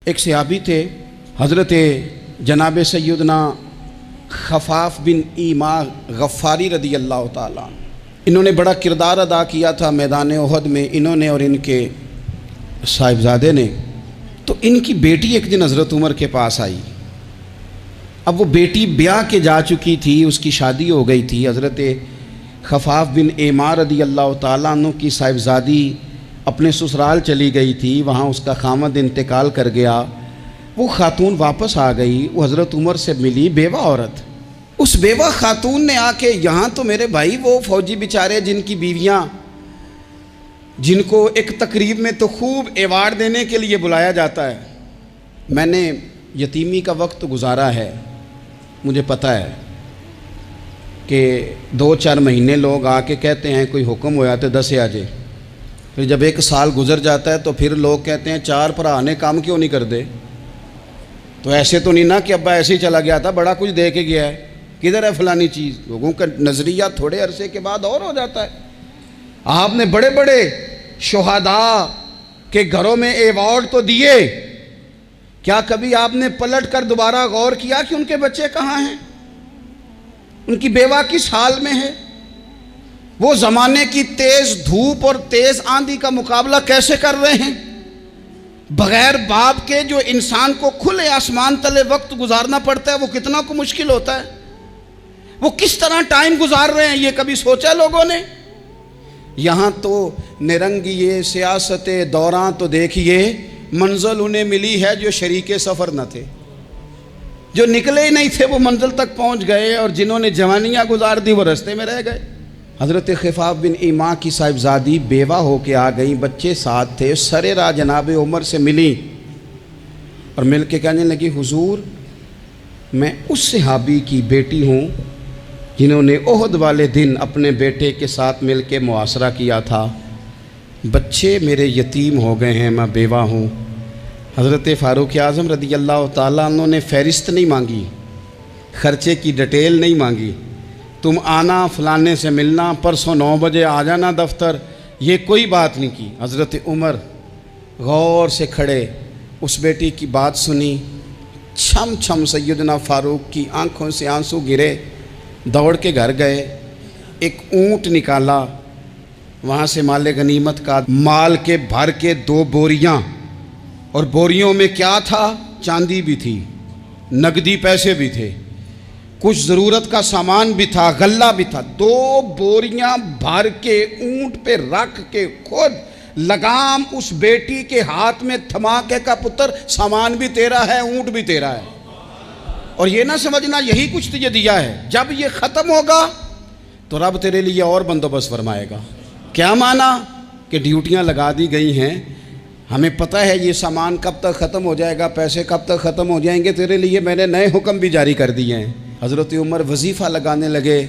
ایک صحابی تھے حضرت جناب سیدنا خفاف بن ایما غفاری رضی اللہ تعالیٰ، انہوں نے بڑا کردار ادا کیا تھا میدان احد میں، انہوں نے اور ان کے صاحبزادے نے۔ تو ان کی بیٹی ایک دن حضرت عمر کے پاس آئی۔ اب وہ بیٹی بیاہ کے جا چکی تھی، اس کی شادی ہو گئی تھی۔ حضرت خفاف بن ایما رضی اللہ تعالیٰ عنہ کی صاحبزادی اپنے سسرال چلی گئی تھی، وہاں اس کا خامد انتقال کر گیا۔ وہ خاتون واپس آ گئی، وہ حضرت عمر سے ملی، بیوہ عورت۔ اس بیوہ خاتون نے آ کے یہاں تو میرے بھائی وہ فوجی بیچارے جن کی بیویاں، جن کو ایک تقریب میں تو خوب ایوارڈ دینے کے لیے بلایا جاتا ہے، میں نے یتیمی کا وقت گزارا ہے، مجھے پتہ ہے کہ 2-4 مہینے لوگ آ کے کہتے ہیں کوئی حکم ہو جاتے 10 آ جائے، پھر جب 1 سال گزر جاتا ہے تو پھر لوگ کہتے ہیں 4 بھرا نے کام کیوں نہیں کر دے۔ تو ایسے تو نہیں نا کہ ابا ایسے ہی چلا گیا تھا، بڑا کچھ دے کے گیا ہے، کدھر ہے فلانی چیز۔ لوگوں کا نظریہ تھوڑے عرصے کے بعد اور ہو جاتا ہے۔ آپ نے بڑے بڑے شہداء کے گھروں میں ایوارڈ تو دیے، کیا کبھی آپ نے پلٹ کر دوبارہ غور کیا کہ ان کے بچے کہاں ہیں، ان کی بیوہ کس حال میں ہے، وہ زمانے کی تیز دھوپ اور تیز آندھی کا مقابلہ کیسے کر رہے ہیں؟ بغیر باپ کے جو انسان کو کھلے آسمان تلے وقت گزارنا پڑتا ہے وہ کتنا کو مشکل ہوتا ہے، وہ کس طرح ٹائم گزار رہے ہیں، یہ کبھی سوچا لوگوں نے؟ یہاں تو نرنگیے سیاست دوراں تو دیکھیے منزل انہیں ملی ہے جو شریک سفر نہ تھے، جو نکلے ہی نہیں تھے وہ منزل تک پہنچ گئے، اور جنہوں نے جوانیاں گزار دی وہ رستے میں رہ گئے۔ حضرت خفاف بن ایما کی صاحبزادی بیوہ ہو کے آ گئیں، بچے ساتھ تھے، سرے راہ جناب عمر سے ملی اور مل کے کہنے لگی حضور میں اس صحابی کی بیٹی ہوں جنہوں نے احد والے دن اپنے بیٹے کے ساتھ مل کے معاشرہ کیا تھا، بچے میرے یتیم ہو گئے ہیں، میں بیوہ ہوں۔ حضرت فاروق اعظم رضی اللہ تعالیٰ عنہ نے فہرست نہیں مانگی، خرچے کی ڈیٹیل نہیں مانگی، تم آنا فلانے سے ملنا، پرسوں 9 بجے آ جانا دفتر، یہ کوئی بات نہیں کی۔ حضرت عمر غور سے کھڑے، اس بیٹی کی بات سنی، چھم چھم سیدنا فاروق کی آنکھوں سے آنسو گرے، دوڑ کے گھر گئے، ایک اونٹ نکالا، وہاں سے مال غنیمت کا مال کے بھر کے 2 بوریاں، اور بوریوں میں کیا تھا؟ چاندی بھی تھی، نقدی پیسے بھی تھے، کچھ ضرورت کا سامان بھی تھا، غلہ بھی تھا۔ 2 بوریاں بھر کے اونٹ پہ رکھ کے خود لگام اس بیٹی کے ہاتھ میں تھما کے کا پتر سامان بھی تیرا ہے، اونٹ بھی تیرا ہے، اور یہ نہ سمجھنا یہی کچھ تجھے دیا ہے، جب یہ ختم ہوگا تو رب تیرے لیے اور بندوبست فرمائے گا۔ کیا مانا کہ ڈیوٹیاں لگا دی گئی ہیں، ہمیں پتہ ہے یہ سامان کب تک ختم ہو جائے گا، پیسے کب تک ختم ہو جائیں گے، تیرے لیے میں نے نئے حکم بھی جاری کر دیے ہیں۔ حضرت عمر وظیفہ لگانے لگے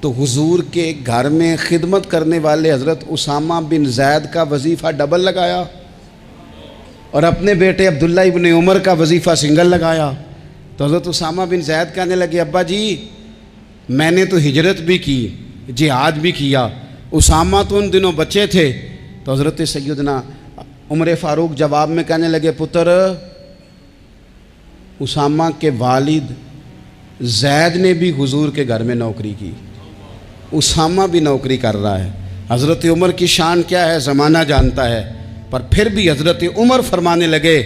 تو حضور کے گھر میں خدمت کرنے والے حضرت اسامہ بن زید کا وظیفہ ڈبل لگایا، اور اپنے بیٹے عبداللہ ابن عمر کا وظیفہ سنگل لگایا۔ تو حضرت اسامہ بن زید کہنے لگے ابا جی میں نے تو ہجرت بھی کی، جہاد بھی کیا، اسامہ تو ان دنوں بچے تھے۔ تو حضرت سیدنا عمر فاروق جواب میں کہنے لگے پتر، اسامہ کے والد زید نے بھی حضور کے گھر میں نوکری کی، اسامہ بھی نوکری کر رہا ہے۔ حضرت عمر کی شان کیا ہے زمانہ جانتا ہے، پر پھر بھی حضرت عمر فرمانے لگے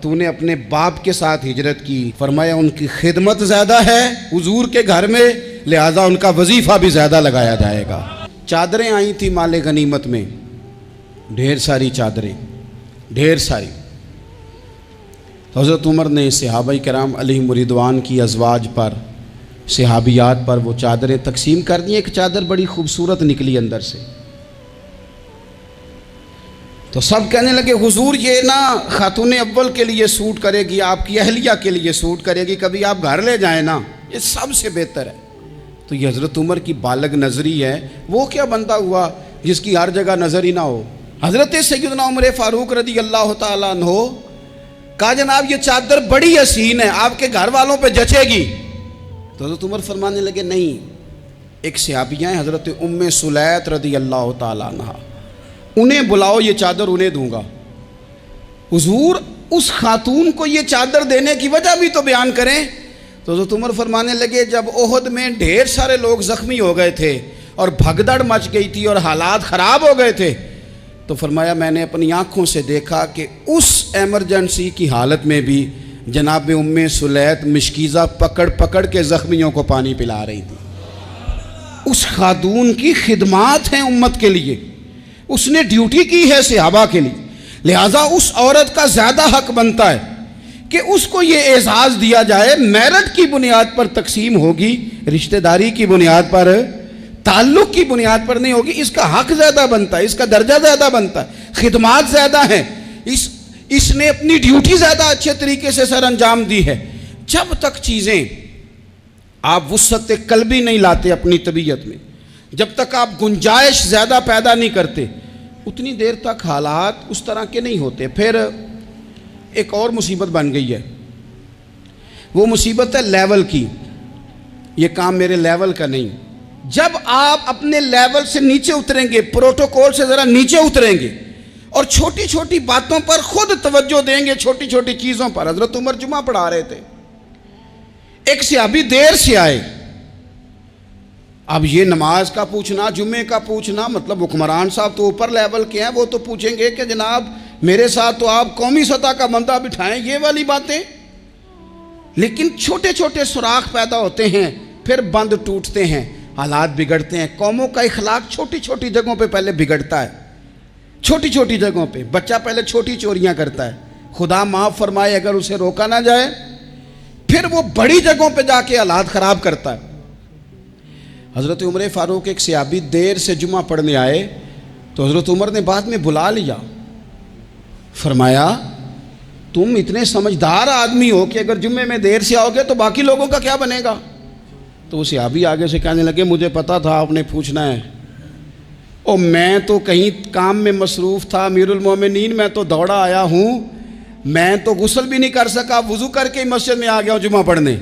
تو نے اپنے باپ کے ساتھ ہجرت کی، فرمایا ان کی خدمت زیادہ ہے حضور کے گھر میں، لہذا ان کا وظیفہ بھی زیادہ لگایا جائے گا۔ چادریں آئی تھی مال غنیمت میں، ڈھیر ساری چادریں، ڈھیر ساری۔ حضرت عمر نے صحابہ کرام علیہم رضوان کی ازواج پر، صحابیات پر وہ چادریں تقسیم کر دیں۔ ایک چادر بڑی خوبصورت نکلی اندر سے، تو سب کہنے لگے حضور یہ نا خاتون اول کے لیے سوٹ کرے گی، آپ کی اہلیہ کے لیے سوٹ کرے گی، کبھی آپ گھر لے جائیں نا، یہ سب سے بہتر ہے۔ تو یہ حضرت عمر کی بالغ نظری ہے، وہ کیا بندہ ہوا جس کی ہر جگہ نظر ہی نہ ہو۔ حضرت سیدنا عمر فاروق رضی اللہ تعالیٰ عنہ کہا جناب یہ چادر بڑی حسین ہے، آپ کے گھر والوں پہ جچے گی۔ تو حضرت عمر فرمانے لگے نہیں، ایک صحابیہ ہیں حضرت ام سلیت رضی اللہ تعالیٰ عنہ، انہیں بلاؤ، یہ چادر انہیں دوں گا۔ حضور اس خاتون کو یہ چادر دینے کی وجہ بھی تو بیان کریں. تو حضرت عمر فرمانے لگے جب احد میں ڈھیر سارے لوگ زخمی ہو گئے تھے اور بھگدڑ مچ گئی تھی اور حالات خراب ہو گئے تھے، تو فرمایا میں نے اپنی آنکھوں سے دیکھا کہ اس ایمرجنسی کی حالت میں بھی جناب ام سلیت مشکیزہ پکڑ پکڑ کے زخمیوں کو پانی پلا رہی تھی. اس خاتون کی خدمات ہیں امت کے لیے، اس نے ڈیوٹی کی ہے صحابہ کے لیے، لہٰذا اس عورت کا زیادہ حق بنتا ہے کہ اس کو یہ اعزاز دیا جائے. میرٹ کی بنیاد پر تقسیم ہوگی، رشتہ داری کی بنیاد پر، تعلق کی بنیاد پر نہیں ہوگی. اس کا حق زیادہ بنتا ہے، اس کا درجہ زیادہ بنتا ہے، خدمات زیادہ ہیں، اس نے اپنی ڈیوٹی زیادہ اچھے طریقے سے سر انجام دی ہے. جب تک چیزیں آپ وسعت قلبی نہیں لاتے اپنی طبیعت میں، جب تک آپ گنجائش زیادہ پیدا نہیں کرتے، اتنی دیر تک حالات اس طرح کے نہیں ہوتے. پھر ایک اور مصیبت بن گئی ہے، وہ مصیبت ہے لیول کی. یہ کام میرے لیول کا نہیں. جب آپ اپنے لیول سے نیچے اتریں گے، پروٹوکول سے ذرا نیچے اتریں گے اور چھوٹی چھوٹی باتوں پر خود توجہ دیں گے، چھوٹی چھوٹی چیزوں پر. حضرت عمر جمعہ پڑھا رہے تھے، ایک صحابی دیر سے آئے. اب یہ نماز کا پوچھنا، جمعے کا پوچھنا، مطلب حکمران صاحب تو اوپر لیول کے ہیں، وہ تو پوچھیں گے کہ جناب میرے ساتھ تو آپ قومی سطح کا بندہ بٹھائیں، یہ والی باتیں. لیکن چھوٹے چھوٹے سوراخ پیدا ہوتے ہیں، پھر بند ٹوٹتے ہیں، حالات بگڑتے ہیں. قوموں کا اخلاق چھوٹی چھوٹی جگہوں پہ پہلے بگڑتا ہے. چھوٹی چھوٹی جگہوں پہ بچہ پہلے چھوٹی چوریاں کرتا ہے، خدا معاف فرمائے اگر اسے روکا نہ جائے، پھر وہ بڑی جگہوں پہ جا کے حالات خراب کرتا ہے. حضرت عمر فاروق ایک صحابی دیر سے جمعہ پڑھنے آئے تو حضرت عمر نے بعد میں بلا لیا. فرمایا تم اتنے سمجھدار آدمی ہو کہ اگر جمعے میں دیر سے آؤ گے تو باقی لوگوں کا کیا بنے گا؟ تو وہ صحابی آگے سے کہنے لگے مجھے پتا تھا آپ نے پوچھنا ہے، اور میں تو کہیں کام میں مصروف تھا امیر المومنین، میں تو دوڑا آیا ہوں، میں تو غسل بھی نہیں کر سکا، وضو کر کے مسجد میں آ گیا ہوں جمعہ پڑھنے.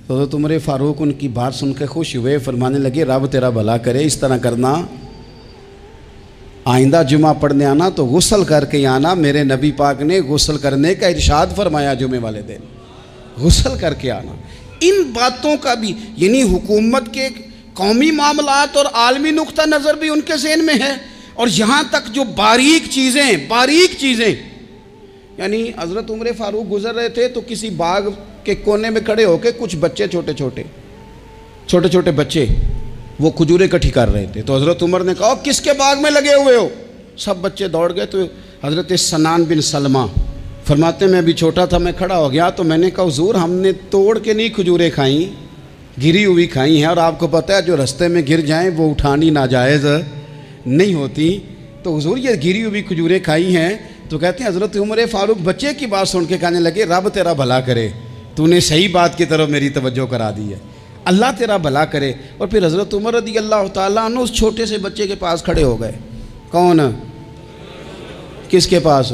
تو حضرت عمر فاروق ان کی بات سن کے خوش ہوئے، فرمانے لگے رب تیرا بھلا کرے، اس طرح کرنا، آئندہ جمعہ پڑھنے آنا تو غسل کر کے آنا. میرے نبی پاک نے غسل کرنے کا ارشاد فرمایا جمعے والے دن، غسل کر کے آنا. ان باتوں کا بھی یعنی حکومت کے قومی معاملات اور عالمی نقطہ نظر بھی ان کے ذہن میں ہے، اور یہاں تک جو باریک چیزیں یعنی حضرت عمر فاروق گزر رہے تھے تو کسی باغ کے کونے میں کھڑے ہو کے کچھ بچے چھوٹے چھوٹے بچے وہ کھجوریں اکٹھی کر رہے تھے. تو حضرت عمر نے کہا کس کے باغ میں لگے ہوئے ہو؟ سب بچے دوڑ گئے. تو حضرت سنان بن سلمہ فرماتے میں بھی چھوٹا تھا، میں کھڑا ہو گیا تو میں نے کہا حضور ہم نے توڑ کے نہیں کھجوریں کھائیں، گری ہوئی کھائی ہیں، اور آپ کو پتہ ہے جو رستے میں گر جائیں وہ اٹھانی ناجائز نہیں ہوتی، تو حضور یہ گری ہوئی کھجوریں کھائی ہیں. تو کہتے ہیں حضرت عمر فاروق بچے کی بات سن کے کہنے لگے رب تیرا بھلا کرے، تو نے صحیح بات کی طرف میری توجہ کرا دی ہے، اللہ تیرا بھلا کرے. اور پھر حضرت عمر رضی اللہ تعالیٰ عنہ اس چھوٹے سے بچے کے پاس کھڑے ہو گئے. کون؟ کس کے پاس؟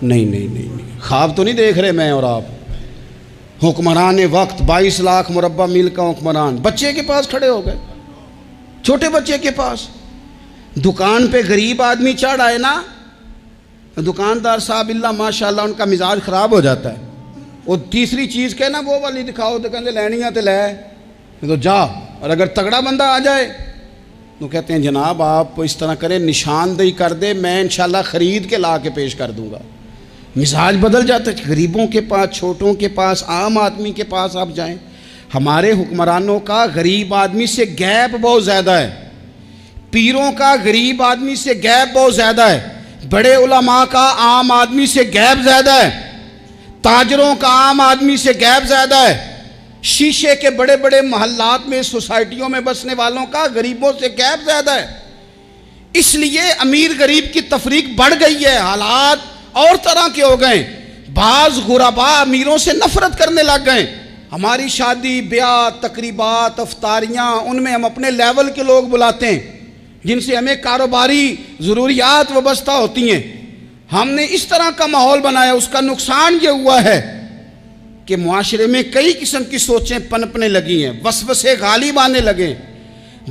نہیں خواب تو نہیں دیکھ رہے میں اور آپ، حکمران وقت 22 لاکھ مربع میل کا حکمران بچے کے پاس کھڑے ہو گئے، چھوٹے بچے کے پاس. دکان پہ غریب آدمی چڑھ آئے نا، دکاندار صاحب اللہ ماشاءاللہ ان کا مزاج خراب ہو جاتا ہے. وہ تیسری چیز کہنا وہ والی دکھاؤ تو کہتے لینیاں تے لے تو جا، اور اگر تگڑا بندہ آ جائے تو کہتے ہیں جناب آپ اس طرح کریں نشاندہی کر دے، میں انشاءاللہ خرید کے لا کے پیش کر دوں گا. مزاج بدل جاتا ہے. غریبوں کے پاس، چھوٹوں کے پاس، عام آدمی کے پاس آپ جائیں. ہمارے حکمرانوں کا غریب آدمی سے گیپ بہت زیادہ ہے، پیروں کا غریب آدمی سے گیپ بہت زیادہ ہے، بڑے علماء کا عام آدمی سے گیپ زیادہ ہے، تاجروں کا عام آدمی سے گیپ زیادہ ہے، شیشے کے بڑے بڑے محلات میں سوسائٹیوں میں بسنے والوں کا غریبوں سے گیپ زیادہ ہے. اس لیے امیر غریب کی تفریق بڑھ گئی ہے، حالات اور طرح کے ہو گئے. بعض غربا امیروں سے نفرت کرنے لگ گئے. ہماری شادی بیاہ تقریبات افطاریاں ان میں ہم اپنے لیول کے لوگ بلاتے ہیں جن سے ہمیں کاروباری ضروریات وابستہ ہوتی ہیں. ہم نے اس طرح کا ماحول بنایا، اس کا نقصان یہ ہوا ہے کہ معاشرے میں کئی قسم کی سوچیں پنپنے لگی ہیں، وسوسے غالب آنے لگے.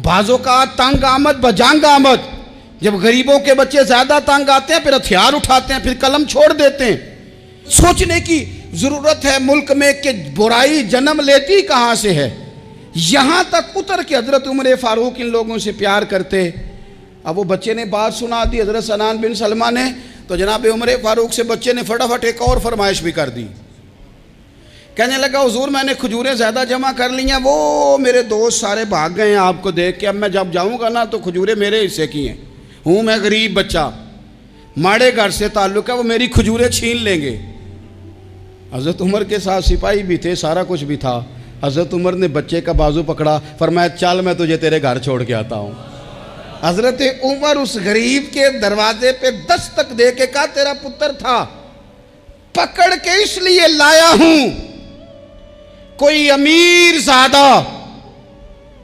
بعضوں کا تنگ آمد بجنگ آمد، جب غریبوں کے بچے زیادہ تنگ آتے ہیں پھر ہتھیار اٹھاتے ہیں، پھر قلم چھوڑ دیتے ہیں. سوچنے کی ضرورت ہے ملک میں کہ برائی جنم لیتی کہاں سے ہے. یہاں تک اتر کے حضرت عمر فاروق ان لوگوں سے پیار کرتے. اب وہ بچے نے بات سنا دی حضرت سنان بن سلمہ نے, تو جناب عمر فاروق سے بچے نے فٹافٹ ایک اور فرمائش بھی کر دی. کہنے لگا حضور میں نے کھجوریں زیادہ جمع کر لی ہیں, وہ میرے دوست سارے بھاگ گئے ہیں آپ کو دیکھ کے, اب میں جب جاؤں گا نا تو کھجوریں میرے حصے کی ہیں, ہوں میں غریب بچہ, ماڑے گھر سے تعلق ہے, وہ میری کھجوریں چھین لیں گے. حضرت عمر کے ساتھ سپاہی بھی تھے, سارا کچھ بھی تھا. حضرت عمر نے بچے کا بازو پکڑا, فرمایا چل میں تجھے تیرے گھر چھوڑ کے آتا ہوں. حضرت عمر اس غریب کے دروازے پہ دستک دے کے کہا تیرا پتر تھا, پکڑ کے اس لیے لایا ہوں کوئی امیر زادہ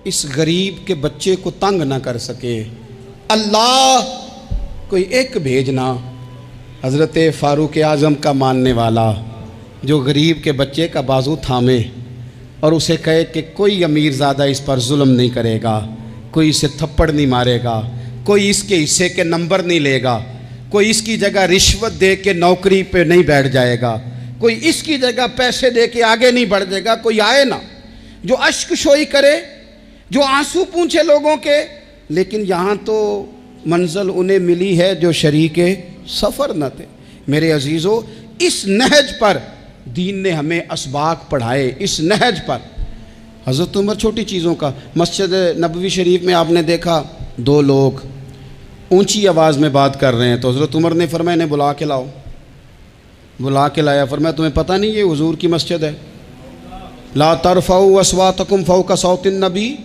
اس غریب کے بچے کو تنگ نہ کر سکے, اللہ کوئی ایک بھیجنا حضرت فاروق اعظم کا ماننے والا جو غریب کے بچے کا بازو تھامے اور اسے کہے کہ کوئی امیر زادہ اس پر ظلم نہیں کرے گا, کوئی اسے تھپڑ نہیں مارے گا, کوئی اس کے حصے کے نمبر نہیں لے گا, کوئی اس کی جگہ رشوت دے کے نوکری پہ نہیں بیٹھ جائے گا, کوئی اس کی جگہ پیسے دے کے آگے نہیں بڑھ جائے گا. کوئی آئے نا جو اشک شوئی کرے, جو آنسو پونچھے لوگوں کے. لیکن یہاں تو منزل انہیں ملی ہے جو شریک سفر نہ تھے. میرے عزیزو, اس نہج پر دین نے ہمیں اسباق پڑھائے. اس نہج پر حضرت عمر چھوٹی چیزوں کا, مسجد نبوی شریف میں آپ نے دیکھا دو لوگ اونچی آواز میں بات کر رہے ہیں, تو حضرت عمر نے فرمایا انہیں بلا کے لاؤ. بلا کے لایا, فرمایا تمہیں پتہ نہیں یہ حضور کی مسجد ہے؟ لا ترفعوا اصواتکم فوق صوت النبی,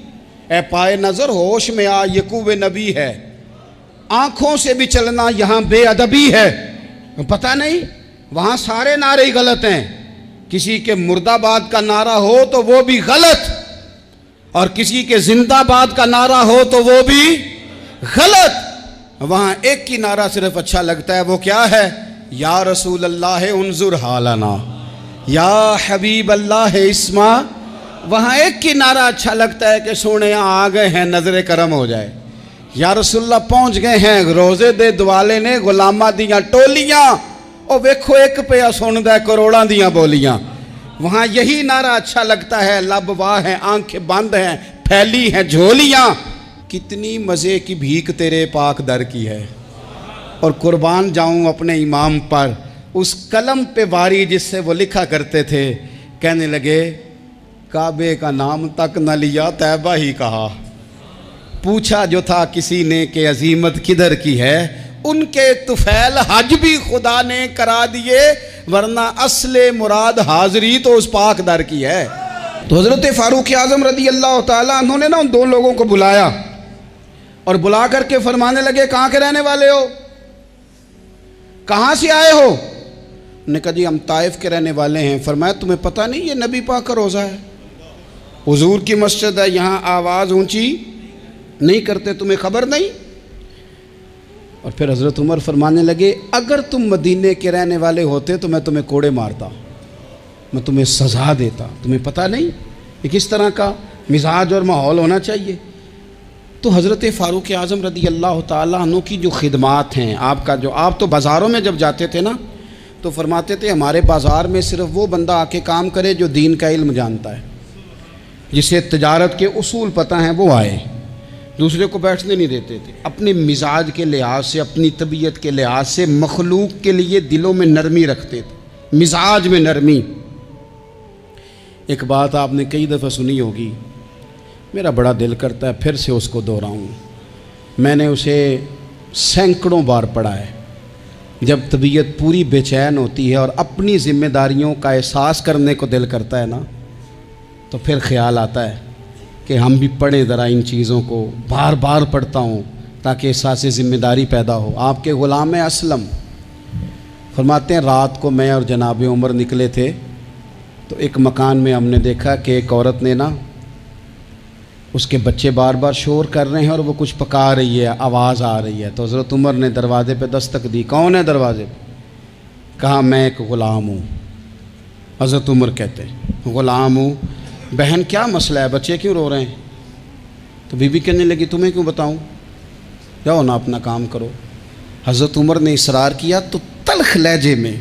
اے پائے نظر ہوش میں آ, یہ کوہ نبی ہے, آنکھوں سے بھی چلنا یہاں بے ادبی ہے. پتہ نہیں وہاں سارے نعرے ہی غلط ہیں, کسی کے مرد آباد کا نعرہ ہو تو وہ بھی غلط, اور کسی کے زندہ آباد کا نعرہ ہو تو وہ بھی غلط. وہاں ایک کی نعرہ صرف اچھا لگتا ہے, وہ کیا ہے؟ یا رسول اللہ انظر حالنا, یا حبیب اللہ اسما. وہاں ایک کی نعرہ اچھا لگتا ہے کہ سونے آ گئے ہیں, نظر کرم ہو جائے. یا رسول اللہ پہنچ گئے ہیں, روزے دے دوالے نے غلامہ دیاں ٹولیاں, او ویکھو ایک پہ سن دے کروڑاں دیاں بولیاں. وہاں یہی نعرہ اچھا لگتا ہے, لب واہ ہیں, آنکھیں بند ہیں, پھیلی ہیں جھولیاں. کتنی مزے کی بھیک تیرے پاک در کی ہے. اور قربان جاؤں اپنے امام پر, اس قلم پہ واری جس سے وہ لکھا کرتے تھے. کہنے لگے کعبے کا نام تک نہ لیا, طیبہ ہی کہا. پوچھا جو تھا کسی نے کہ عظیمت کدھر کی ہے, ان کے طفیل حج بھی خدا نے کرا دیے, ورنہ اصل مراد حاضری تو اس پاک در کی ہے. تو حضرت فاروق اعظم رضی اللہ تعالیٰ انہوں نے نا ان دو لوگوں کو بلایا اور بلا کر کے فرمانے لگے کہاں کے رہنے والے ہو, کہاں سے آئے ہو؟ انہوں نے کہا جی ہم طائف کے رہنے والے ہیں. فرمایا تمہیں پتہ نہیں یہ نبی پاک کا روزہ ہے, حضور کی مسجد ہے, یہاں آواز اونچی نہیں کرتے, تمہیں خبر نہیں؟ اور پھر حضرت عمر فرمانے لگے اگر تم مدینے کے رہنے والے ہوتے تو میں تمہیں کوڑے مارتا, میں تمہیں سزا دیتا. تمہیں پتہ نہیں کہ کس طرح کا مزاج اور ماحول ہونا چاہیے. تو حضرت فاروق اعظم رضی اللہ تعالیٰ عنہ کی جو خدمات ہیں, آپ تو بازاروں میں جب جاتے تھے نا تو فرماتے تھے ہمارے بازار میں صرف وہ بندہ آ کے کام کرے جو دین کا علم جانتا ہے, جسے تجارت کے اصول پتہ ہیں وہ آئے. دوسرے کو بیٹھنے نہیں دیتے تھے. اپنے مزاج کے لحاظ سے, اپنی طبیعت کے لحاظ سے مخلوق کے لیے دلوں میں نرمی رکھتے تھے, مزاج میں نرمی. ایک بات آپ نے کئی دفعہ سنی ہوگی, میرا بڑا دل کرتا ہے پھر سے اس کو دہراؤں. میں نے اسے سینکڑوں بار پڑھا ہے. جب طبیعت پوری بے چین ہوتی ہے اور اپنی ذمہ داریوں کا احساس کرنے کو دل کرتا ہے نا, تو پھر خیال آتا ہے کہ ہم بھی پڑھیں ذرا ان چیزوں کو. بار بار پڑھتا ہوں تاکہ احساس ذمہ داری پیدا ہو. آپ کے غلام اسلم فرماتے ہیں رات کو میں اور جناب عمر نکلے تھے, تو ایک مکان میں ہم نے دیکھا کہ ایک عورت نے نا, اس کے بچے بار بار شور کر رہے ہیں اور وہ کچھ پکا رہی ہے, آواز آ رہی ہے. تو حضرت عمر نے دروازے پہ دستک دی. کون ہے دروازے پہ؟ کہا میں ایک غلام ہوں. حضرت عمر کہتے ہیں غلام ہوں. بہن کیا مسئلہ ہے, بچے کیوں رو رہے ہیں؟ تو بی بی کہنے لگی تمہیں کیوں بتاؤں, جاؤ نا اپنا کام کرو. حضرت عمر نے اصرار کیا تو تلخ لہجے میں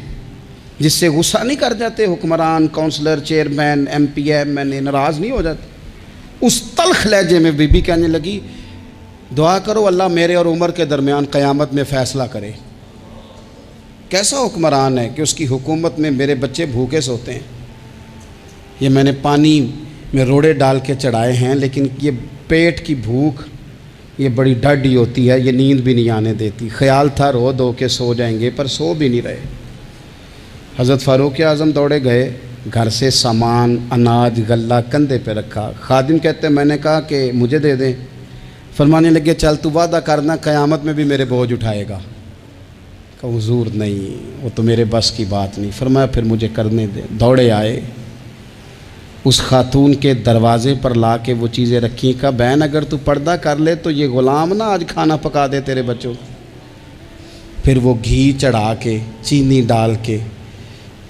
جس سے غصہ نہیں کر جاتے حکمران، councillor, chairman, M P M N A, ناراض نہیں ہو جاتے؟ اس تلخ لہجے میں بی بی کہنے لگی دعا کرو اللہ میرے اور عمر کے درمیان قیامت میں فیصلہ کرے۔ کیسا حکمران ہے کہ اس کی حکومت میں میرے بچے بھوکے سوتے ہیں؟ یہ میں نے پانی میں روڑے ڈال کے چڑھائے ہیں، لیکن یہ پیٹ کی بھوک یہ بڑی ڈاڈی ہوتی ہے، یہ نیند بھی نہیں آنے دیتی۔ خیال تھا رو دو کے سو جائیں گے، پر سو بھی نہیں رہے۔ حضرت فاروق اعظم دوڑے گئے، گھر سے سامان، اناج، غلہ کندھے پہ رکھا۔ خادم کہتے ہیں میں نے کہا کہ مجھے دے دیں، فرمانے لگے چل تو وعدہ کرنا قیامت میں بھی میرے بوجھ اٹھائے گا۔ کہ حضور نہیں، وہ تو میرے بس کی بات نہیں۔ فرمایا پھر مجھے کرنے دے۔ دوڑے آئے، اس خاتون کے دروازے پر لا کے وہ چیزیں رکھیں۔ کہا بہن اگر تو پردہ کر لے تو یہ غلام نہ آج کھانا پکا دے تیرے بچوں۔ پھر وہ گھی چڑھا کے، چینی ڈال کے،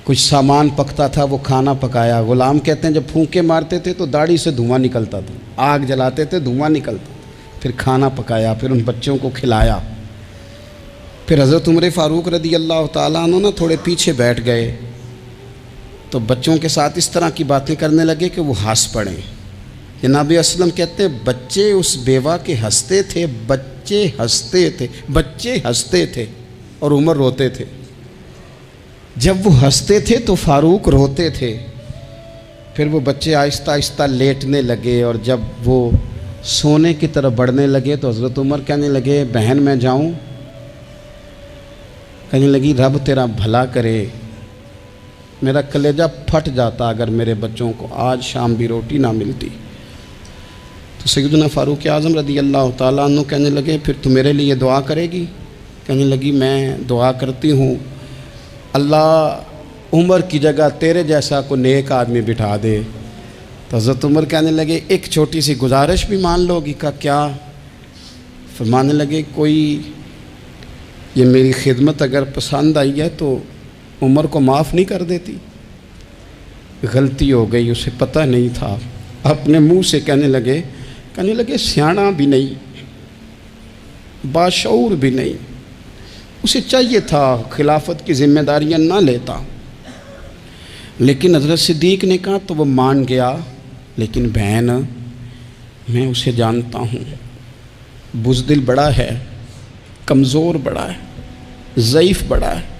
کچھ سامان پکتا تھا وہ کھانا پکایا۔ غلام کہتے ہیں جب پھونکے مارتے تھے تو داڑھی سے دھواں نکلتا تھا، آگ جلاتے تھے دھواں نکلتا تھا۔ پھر کھانا پکایا، پھر ان بچوں کو کھلایا۔ پھر حضرت عمر فاروق رضی اللہ تعالیٰ عنہ نا تھوڑے پیچھے بیٹھ گئے تو بچوں کے ساتھ اس طرح کی باتیں کرنے لگے کہ وہ ہنس پڑیں۔ جناب اسلم کہتے ہیں بچے اس بیوہ کے ہنستے تھے، بچے ہنستے تھے اور عمر روتے تھے۔ جب وہ ہنستے تھے تو فاروق روتے تھے۔ پھر وہ بچے آہستہ آہستہ لیٹنے لگے، اور جب وہ سونے کی طرف بڑھنے لگے تو حضرت عمر کہنے لگے بہن میں جاؤں؟ کہنے لگی رب تیرا بھلا کرے، میرا کلیجہ پھٹ جاتا اگر میرے بچوں کو آج شام بھی روٹی نہ ملتی۔ تو سیدنا فاروق اعظم رضی اللہ تعالیٰ عنہ کہنے لگے پھر تو میرے لیے دعا کرے گی؟ کہنے لگی میں دعا کرتی ہوں اللہ عمر کی جگہ تیرے جیسا کو نیک آدمی بٹھا دے۔ تو حضرت عمر کہنے لگے ایک چھوٹی سی گزارش بھی مان لو گی؟ کا کیا؟ فرمانے لگے کوئی یہ میری خدمت اگر پسند آئی ہے تو عمر کو معاف نہیں کر دیتی؟ غلطی ہو گئی، اسے پتہ نہیں تھا۔ اپنے منہ سے کہنے لگے سیاںا بھی نہیں، باشعور بھی نہیں، اسے چاہیے تھا خلافت کی ذمہ داریاں نہ لیتا۔ لیکن حضرت صدیق نے کہا تو وہ مان گیا، لیکن بہن میں اسے جانتا ہوں، بزدل بڑا ہے، کمزور بڑا ہے، ضعیف بڑا ہے،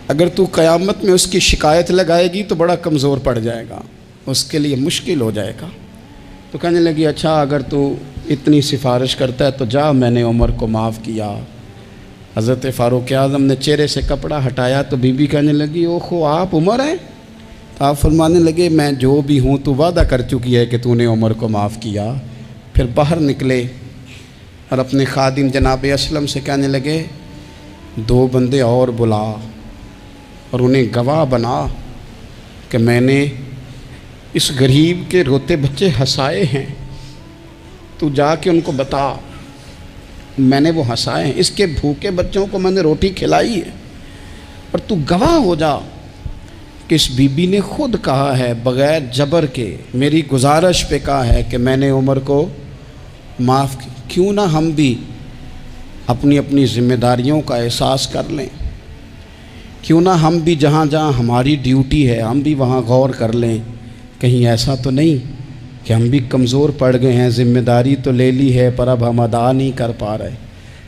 اگر تو قیامت میں اس کی شکایت لگائے گی تو بڑا کمزور پڑ جائے گا، اس کے لیے مشکل ہو جائے گا۔ تو کہنے لگی اچھا اگر تو اتنی سفارش کرتا ہے تو جا، میں نے عمر کو معاف کیا۔ حضرت فاروق اعظم نے چہرے سے کپڑا ہٹایا تو بی بی کہنے لگی اوہو آپ عمر ہیں؟ تو آپ فرمانے لگے میں جو بھی ہوں تو وعدہ کر چکی ہے کہ تو نے عمر کو معاف کیا۔ پھر باہر نکلے اور اپنے خادم جناب اسلم سے کہنے لگے 2 بندے اور بلا اور انہیں گواہ بنا کہ میں نے اس غریب کے روتے بچے ہنسائے ہیں، تو جا کے ان کو بتا میں نے وہ ہنسائے ہیں، اس کے بھوکے بچوں کو میں نے روٹی کھلائی ہے، اور تو گواہ ہو جا کہ اس بی بی نے خود کہا ہے بغیر جبر کے، میری گزارش پہ کہا ہے کہ میں نے عمر کو معاف کی۔ کیوں نہ ہم بھی اپنی اپنی ذمہ داریوں کا احساس کر لیں، کیوں نہ ہم بھی جہاں جہاں ہماری ڈیوٹی ہے ہم بھی وہاں غور کر لیں، کہیں ایسا تو نہیں کہ ہم بھی کمزور پڑ گئے ہیں، ذمہ داری تو لے لی ہے پر اب ہم ادا نہیں کر پا رہے،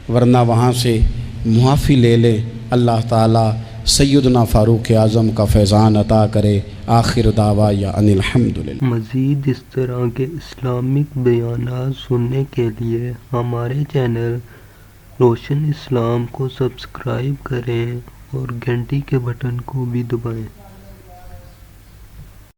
ورنہ وہاں سے معافی لے لیں۔ اللہ تعالیٰ سیدنا فاروق اعظم کا فیضان عطا کرے۔ آخر دعوایا ان الحمدللہ۔ مزید اس طرح کے اسلامک بیانات سننے کے لیے ہمارے چینل روشن اسلام کو سبسکرائب کریں اور گھنٹی کے بٹن کو بھی دبائیں۔